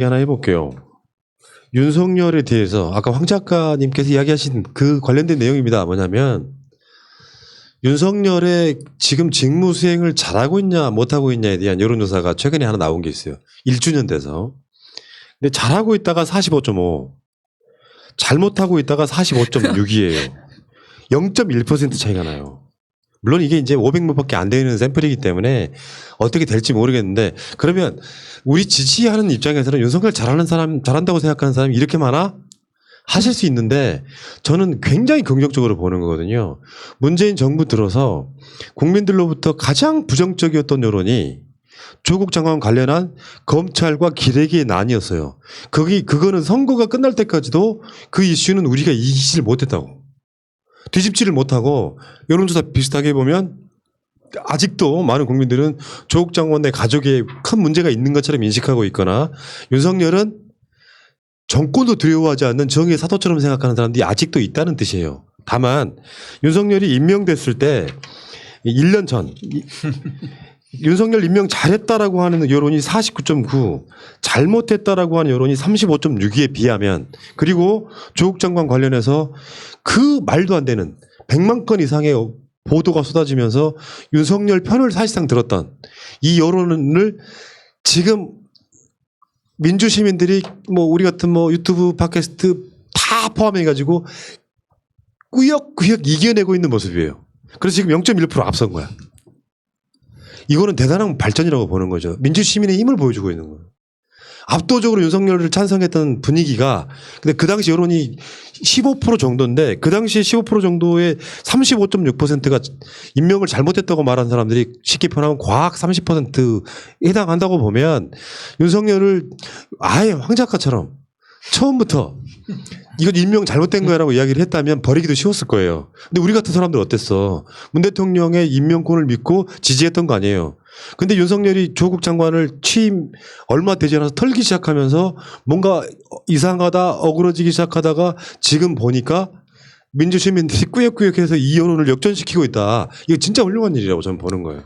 하나 해볼게요. 윤석열에 대해서 아까 황 작가님께서 이야기하신 그 관련된 내용입니다. 뭐냐면 윤석열의 지금 직무 수행을 잘하고 있냐 못하고 있냐에 대한 여론조사가 최근에 하나 나온 게 있어요. 1주년 돼서. 근데 잘하고 있다가 45.5, 잘못하고 있다가 45.6이에요. 0.1% 차이가 나요. 물론 이게 이제 500명밖에 안 되는 샘플이기 때문에 어떻게 될지 모르겠는데, 그러면 우리 지지하는 입장에서는 윤석열 잘하는 사람, 잘한다고 생각하는 사람이 이렇게 많아? 하실 수 있는데 저는 굉장히 긍정적으로 보는 거거든요. 문재인 정부 들어서 국민들로부터 가장 부정적이었던 여론이 조국 장관 관련한 검찰과 기레기의 난이었어요. 그거는 선거가 끝날 때까지도 그 이슈는 우리가 이기지를 못했다고. 뒤집지를 못하고 여론조사 비슷하게 보면 아직도 많은 국민들은 조국 장관의 가족에 큰 문제가 있는 것처럼 인식하고 있거나 윤석열은 정권도 두려워하지 않는 정의의 사도처럼 생각하는 사람들이 아직도 있다는 뜻이에요. 다만 윤석열이 임명됐을 때 1년 전 윤석열 임명 잘했다라고 하는 여론이 49.9, 잘못했다라고 하는 여론이 35.6에 비하면, 그리고 조국 장관 관련해서 그 말도 안 되는 100만 건 이상의 보도가 쏟아지면서 윤석열 편을 사실상 들었던 이 여론을 지금 민주시민들이 뭐 우리 같은 뭐 유튜브 팟캐스트 다 포함해가지고 꾸역꾸역 이겨내고 있는 모습이에요. 그래서 지금 0.1% 앞선 거야. 이거는 대단한 발전이라고 보는 거죠. 민주시민의 힘을 보여주고 있는 거예요. 압도적으로 윤석열을 찬성했던 분위기가, 근데 그 당시 여론이 15% 정도인데 그 당시 15% 정도의 35.6%가 임명을 잘못했다고 말한 사람들이 쉽게 표현하면 과학 30%에 해당한다고 보면 윤석열을 아예 황 작가처럼 처음부터 이건 임명 잘못된 거야라고 이야기를 했다면 버리기도 쉬웠을 거예요. 근데 우리 같은 사람들 어땠어? 문 대통령의 임명권을 믿고 지지했던 거 아니에요. 근데 윤석열이 조국 장관을 취임 얼마 되지 않아서 털기 시작하면서 뭔가 이상하다, 어그러지기 시작하다가 지금 보니까 민주시민들이 꾸역꾸역해서 이 여론을 역전시키고 있다. 이거 진짜 훌륭한 일이라고 저는 보는 거예요.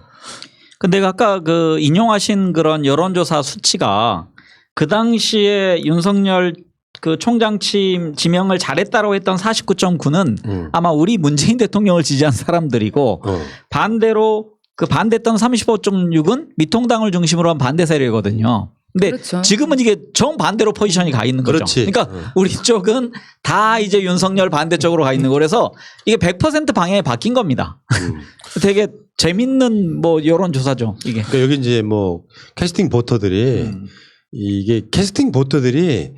근데 아까 그 인용하신 그런 여론조사 수치가 그 당시에 윤석열 그 총장 취임 지명을 잘했다고 했던 49.9는 아마 우리 문재인 대통령을 지지한 사람들이고 반대로 그 반대했던 35.6은 미통당을 중심으로 한 반대 세력이거든요. 근데 그렇죠. 지금은 이게 정반대로 포지션이 가 있는 거죠. 그렇지. 그러니까 우리 쪽은 다 이제 윤석열 반대쪽으로 가 있는 거. 그래서 이게 100% 방향이 바뀐 겁니다. 되게 재밌는 뭐 여론조사죠, 이게. 그러니까 여기 이제 뭐 캐스팅 보터들이 이게 캐스팅 보터들이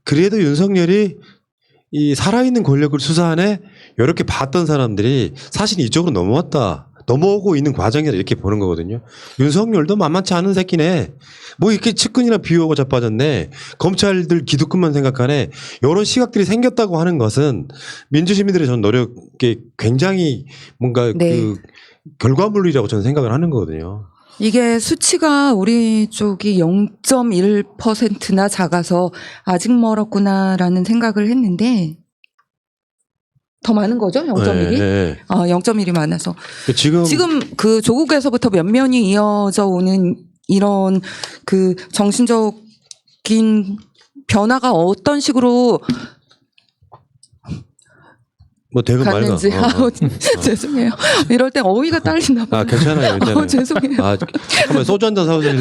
그래도 윤석열이 이 살아있는 권력을 수사하네 이렇게 봤던 사람들이 사실 이쪽으로 넘어오고 있는 과정이라 이렇게 보는 거거든요. 윤석열도 만만치 않은 새끼네. 뭐 이렇게 측근이나 비호하고 자빠졌네. 검찰들 기득권만 생각하네. 이런 시각들이 생겼다고 하는 것은 민주시민들의 전 노력에 굉장히 뭔가 네. 그 결과물이라고 저는 생각을 하는 거거든요. 이게 수치가 우리 쪽이 0.1%나 작아서 아직 멀었구나라는 생각을 했는데 더 많은 거죠? 0.1이? 네. 0.1이 많아서. 지금 그 조국에서부터 면면이 이어져 오는 이런 그 정신적인 변화가 어떤 식으로 뭐 대금 말가. 갔는지 죄송해요. 이럴 땐 어휘가 딸린다 봐요. 괜찮아요. 괜찮아요. 죄송해요. 잠깐만 소주 한잔 사오세요.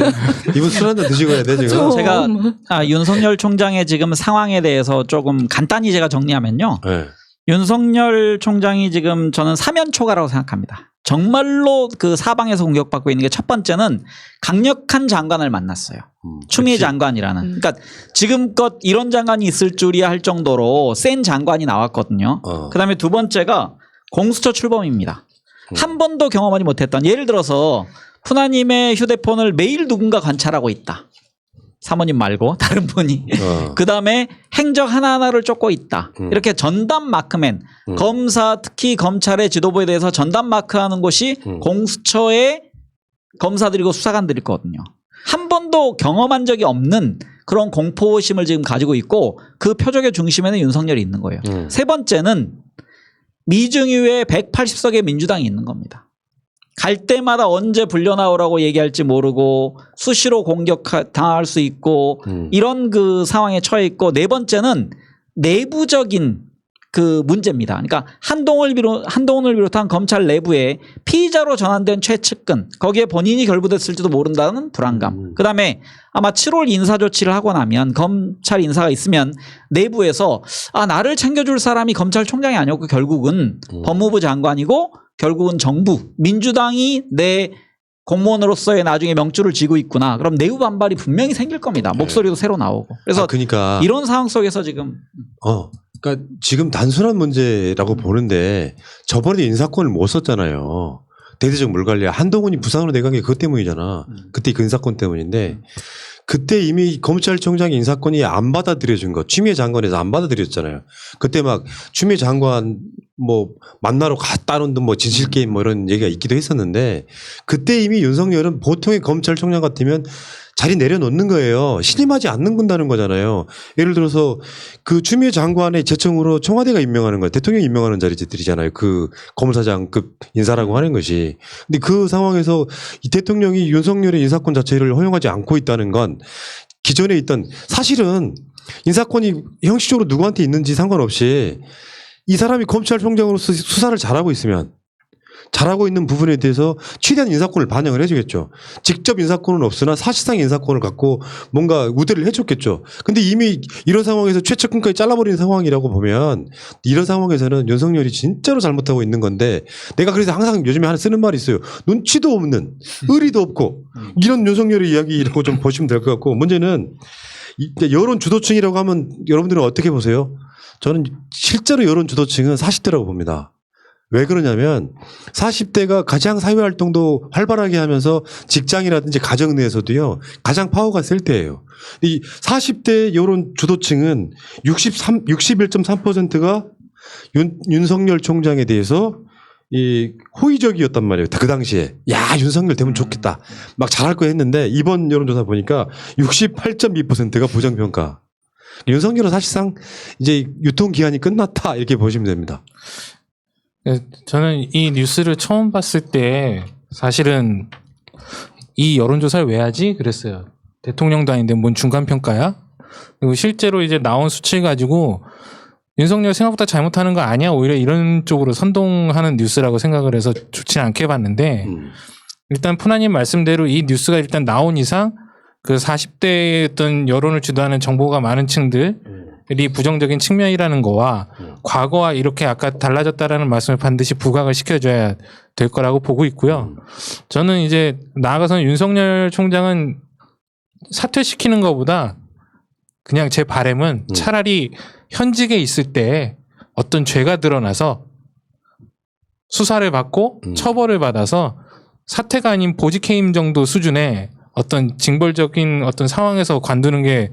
이분 술 한잔 드시고 해야 돼 지금. 그렇죠. 제가 윤석열 총장의 지금 상황에 대해서 조금 간단히 제가 정리하면요. 네. 윤석열 총장이 지금 저는 사면 초과라고 생각합니다. 정말로 그 사방에서 공격받고 있는 게 첫 번째는 강력한 장관을 만났어요. 추미애 장관이라는. 그러니까 지금껏 이런 장관이 있을 줄이야 할 정도로 센 장관이 나왔거든요. 그다음에 두 번째가 공수처 출범입니다. 한 번도 경험하지 못했던, 예를 들어서 푸나님의 휴대폰을 매일 누군가 관찰하고 있다. 사모님 말고 다른 분이. 그다음에 행적 하나하나를 쫓고 있다. 이렇게 전담 마크맨, 검사 특히 검찰의 지도부에 대해서 전담 마크하는 곳이 공수처의 검사들이고 수사관들이거든요. 한 번도 경험한 적이 없는 그런 공포심을 지금 가지고 있고 그 표적의 중심에는 윤석열이 있는 거예요. 세 번째는 미중유의 180석의 민주당이 있는 겁니다. 갈 때마다 언제 불려나오라고 얘기할지 모르고 수시로 당할 수 있고 이런 그 상황에 처해 있고, 네 번째는 내부적인 그 문제입니다. 그러니까 한동훈을 비롯한 검찰 내부에 피의자로 전환된 최측근, 거기에 본인이 결부됐을지도 모른다는 불안감. 그다음에 아마 7월 인사조치를 하고 나면 검찰 인사가 있으면 내부에서 나를 챙겨줄 사람이 검찰총장이 아니었고 결국은 법무부 장관이고 결국은 정부, 민주당이 내 공무원으로서의 나중에 명줄을 쥐고 있구나. 그럼 내부 반발이 분명히 생길 겁니다. 목소리도 새로 나오고. 그래서 그러니까 이런 상황 속에서 지금 그러니까 지금 단순한 문제라고 보는데 저번에 인사권을 못 썼잖아요. 대대적 물관리. 한동훈이 부산으로 내간 게 그것 때문이잖아. 그때 그 인사권 때문인데 그때 이미 검찰총장 인사권이 안 받아들여진 거. 추미애 장관에서 안 받아들였잖아요. 그때 막 추미애 장관 뭐 만나러 갔다는 뭐 진실게임 뭐 이런 얘기가 있기도 했었는데 그때 이미 윤석열은 보통의 검찰총장 같으면 자리 내려놓는 거예요. 신임하지 않는다는 거잖아요. 예를 들어서 그 추미애 장관의 제청으로 청와대가 임명하는 거예요. 대통령이 임명하는 자리들이잖아요. 그 고문사장급 인사라고 하는 것이. 근데 그 상황에서 이 대통령이 윤석열의 인사권 자체를 허용하지 않고 있다는 건 기존에 있던 사실은 인사권이 형식적으로 누구한테 있는지 상관없이 이 사람이 검찰총장으로서 수사를 잘하고 있으면 잘하고 있는 부분에 대해서 최대한 인사권을 반영을 해주겠죠. 직접 인사권은 없으나 사실상 인사권을 갖고 뭔가 우대를 해줬겠죠. 근데 이미 이런 상황에서 최측근까지 잘라버리는 상황이라고 보면 이런 상황에서는 윤석열이 진짜로 잘못하고 있는 건데 내가 그래서 항상 요즘에 하나 쓰는 말이 있어요. 눈치도 없는 의리도 없고 이런 윤석열의 이야기라고 좀 보시면 될 것 같고 문제는 여론 주도층이라고 하면 여러분들은 어떻게 보세요? 저는 실제로 여론 주도층은 40대라고 봅니다. 왜 그러냐면 40대가 가장 사회활동도 활발하게 하면서 직장이라든지 가정 내에서도요 가장 파워가 셀 때예요. 이 40대 여론 주도층은 61.3%가 윤석열 총장에 대해서 이 호의적이었단 말이에요. 그 당시에 야 윤석열 되면 좋겠다 막 잘할 거 했는데 이번 여론조사 보니까 68.2%가 부정평가. 윤석열은 사실상 이제 유통기한이 끝났다 이렇게 보시면 됩니다. 저는 이 뉴스를 처음 봤을 때 사실은 이 여론조사를 왜 하지? 그랬어요. 대통령도 아닌데 뭔 중간평가야? 그리고 실제로 이제 나온 수치를 가지고 윤석열 생각보다 잘못하는 거 아니야? 오히려 이런 쪽으로 선동하는 뉴스라고 생각을 해서 좋지는 않게 봤는데 일단 푸나님 말씀대로 이 뉴스가 일단 나온 이상 그 40대의 어떤 여론을 주도하는 정보가 많은 층들이 부정적인 측면이라는 거와 과거와 이렇게 아까 달라졌다라는 말씀을 반드시 부각을 시켜줘야 될 거라고 보고 있고요. 저는 이제 나아가서는 윤석열 총장은 사퇴시키는 것보다 그냥 제 바람은 차라리 현직에 있을 때 어떤 죄가 드러나서 수사를 받고 처벌을 받아서 사퇴가 아닌 보직해임 정도 수준의 어떤 징벌적인 어떤 상황에서 관두는 게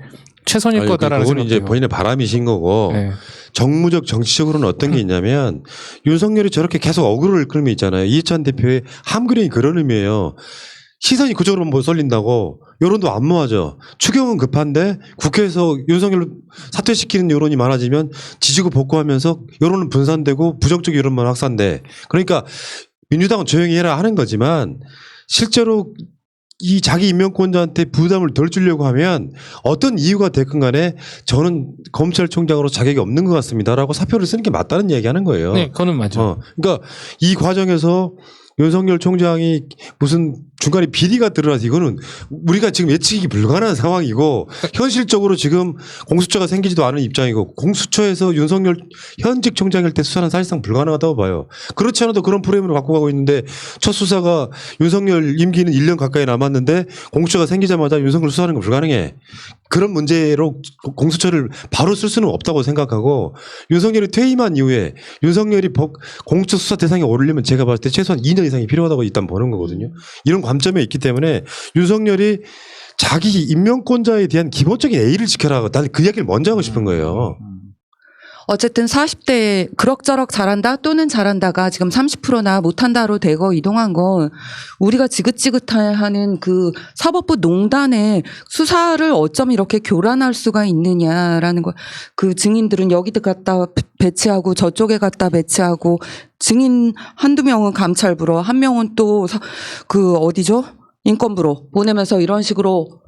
최선일 거다라는 그건 생각이 이제 본인의 바람이신 거고 네. 정무적 정치적으로는 어떤 게 있냐면 윤석열이 저렇게 계속 어그로를 끌면 있잖아요. 이해찬 대표의 함그림이 그런 의미예요. 시선이 그쪽으로 뭐 쏠린다고 여론도 안 모아져. 추경은 급한데 국회에서 윤석열 사퇴시키는 여론이 많아지면 지지고 복구하면서 여론은 분산되고 부정적 여론만 확산돼. 그러니까 민주당은 조용히 해라 하는 거지만 실제로 이 자기 임명권자한테 부담을 덜 주려고 하면 어떤 이유가 됐건 간에 저는 검찰총장으로 자격이 없는 것 같습니다라고 사표를 쓰는 게 맞다는 얘기하는 거예요. 네, 그거는 맞아요. 그러니까 이 과정에서 윤석열 총장이 무슨 중간에 비리가 드러나서 이거는 우리가 지금 예측이 불가능한 상황이고 현실적으로 지금 공수처가 생기지도 않은 입장이고 공수처에서 윤석열 현직 총장일 때 수사는 사실상 불가능하다고 봐요. 그렇지 않아도 그런 프레임으로 갖고 가고 있는데 첫 수사가 윤석열 임기는 1년 가까이 남았는데 공수처가 생기자마자 윤석열 수사하는 건 불가능해. 그런 문제로 공수처를 바로 쓸 수는 없다고 생각하고 윤석열이 퇴임한 이후에 윤석열이 공수처 수사 대상에 오르려면 제가 봤을 때 최소한 2년 이상이 필요하다고 일단 보는 거거든요. 이런 관점에 있기 때문에 윤석열이 자기 임명권자에 대한 기본적인 A를 지켜라. 나는 그 이야기를 먼저 하고 싶은 거예요. 어쨌든 40대 그럭저럭 잘한다 또는 잘한다가 지금 30%나 못한다로 대거 이동한 건 우리가 지긋지긋하는 그 사법부 농단의 수사를 어쩜 이렇게 교란할 수가 있느냐라는 거. 그 증인들은 여기도 갖다 배치하고 저쪽에 갖다 배치하고 증인 한두 명은 감찰부로 한 명은 또 그 어디죠? 인권부로 보내면서 이런 식으로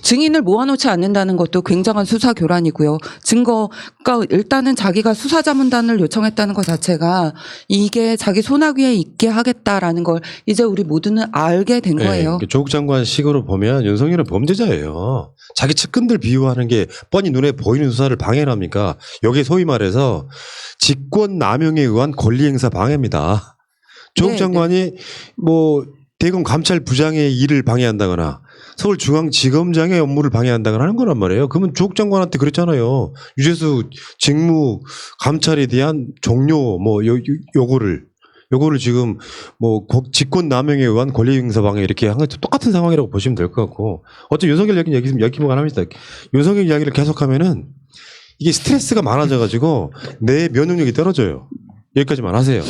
증인을 모아놓지 않는다는 것도 굉장한 수사 교란이고요. 증거가 일단은 자기가 수사자문단을 요청했다는 것 자체가 이게 자기 손아귀에 있게 하겠다라는 걸 이제 우리 모두는 알게 된 거예요. 네, 조국 장관 식으로 보면 윤석열은 범죄자예요. 자기 측근들 비유하는 게 뻔히 눈에 보이는 수사를 방해합니까? 여기에 소위 말해서 직권 남용에 의한 권리행사 방해입니다. 조국 네, 장관이 뭐 대검 감찰부장의 일을 방해한다거나 서울중앙지검장의 업무를 방해한다거나 하는 거란 말이에요. 그러면 조국 장관한테 그랬잖아요. 유재수 직무 감찰에 대한 종료 뭐 요거를 지금 뭐 직권 남용에 의한 권리 행사 방해 이렇게 한 거 똑같은 상황이라고 보시면 될 것 같고 어쨌든 윤석열 얘기 여기만 합니다. 윤석열 이야기를 계속하면은 이게 스트레스가 많아져가지고 내 면역력이 떨어져요. 여기까지만 하세요.